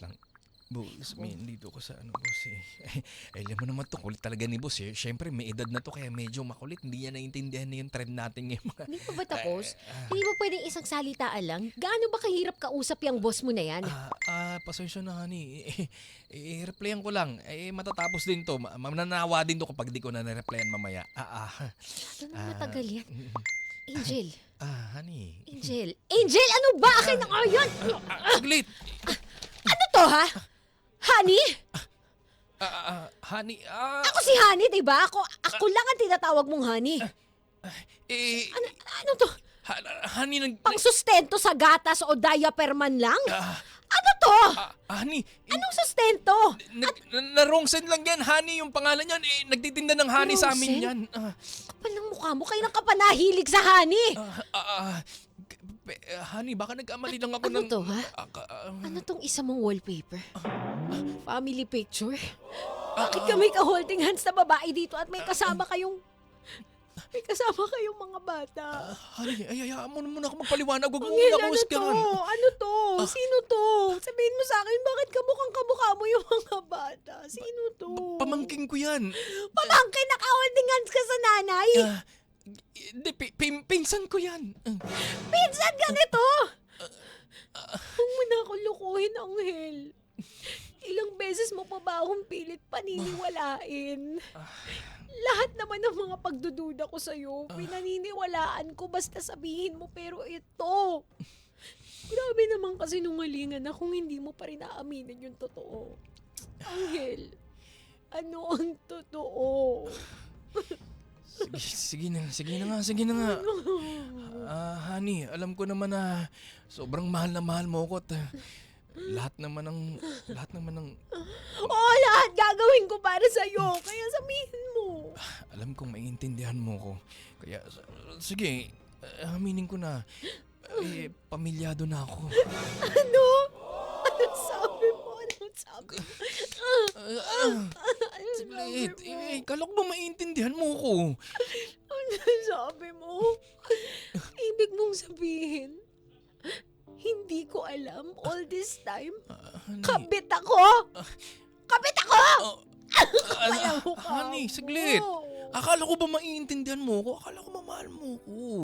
Lang. Boss, may nandito ko sa boss eh. Alam mo naman to, kulit talaga ni boss eh. Siyempre, may edad na to kaya medyo makulit. Hindi niya naintindihan na yung trend natin ngayon. Hindi pa ba tapos? Ah, Hindi ba pwedeng isang salitaan lang? Gaano ba kahirap kausap yung boss mo na yan? pasensya na honey. Replyan ko lang. Matatapos din to. Mananawa din to kapag di ko na na-replyan mamaya. Masyado nang matagal yan. Angel. Honey. Angel, ano ba? Akin na nga yan! Saglit! Ano to, ha? Honey? Honey, Ako si Honey, di ba? Ako lang ang tinatawag mong Honey. eh, Ano to? honey, Pangsustento sa gatas o diaper man lang? Ano to? honey, Anong sustento? na-wrong send lang yan, honey, yung pangalan yan. Nagtitinda ng honey sa amin Wrong send? yan. Kapal ng mukha mo, kayo nang kapanahilig sa Honey. Honey, baka nagkamali lang ako Ano ng... to, ha? Ano tong isa mong wallpaper? Family picture? Bakit ka may ka-holding hands na babae dito at may kasama kayong mga bata? Honey, hayaan mo muna ako magpaliwanag. Huwag mo Angel, muna ako ano to? usgahan. Ano to? Sino to? Sabihin mo sa akin, bakit kamukhang-kamukha mo yung mga bata? Sino to? Pamangking ko yan. Pamangkin, naka-holding hands ka sa nanay? Hindi, pinsan ko yan. Pinsan ka nito? Huwag mo na ako lukuhin, Anghel. Ilang beses mo pa ba akong pilit paniniwalain? Lahat naman ng mga pagdududa ko sa'yo, pinaniniwalaan ko basta sabihin mo, pero ito. Grabe naman kasi nungalingan na kung hindi mo pa rin aaminin yung totoo. Anghel, ano ang totoo? Sige na nga. Honey, alam ko naman na sobrang mahal na mahal mo ko at lahat naman ng Oo, lahat gagawin ko para sa'yo, kaya sabihin mo. alam kong maiintindihan mo ko. Kaya sige, aminin ko na pamilyado na ako. Ano? Anong sabi mo? Anong sabi mo? Anong sabi Saglit, mo? kala ko ba maiintindihan mo ko? Anong sabi mo? Ibig mong sabihin, hindi ko alam all this time? Honey, Kabit ako! Kabit ako! Kaya mo ka honey, saglit. Akala ko ba maiintindihan mo ko? Akala ko mamahal mo ko.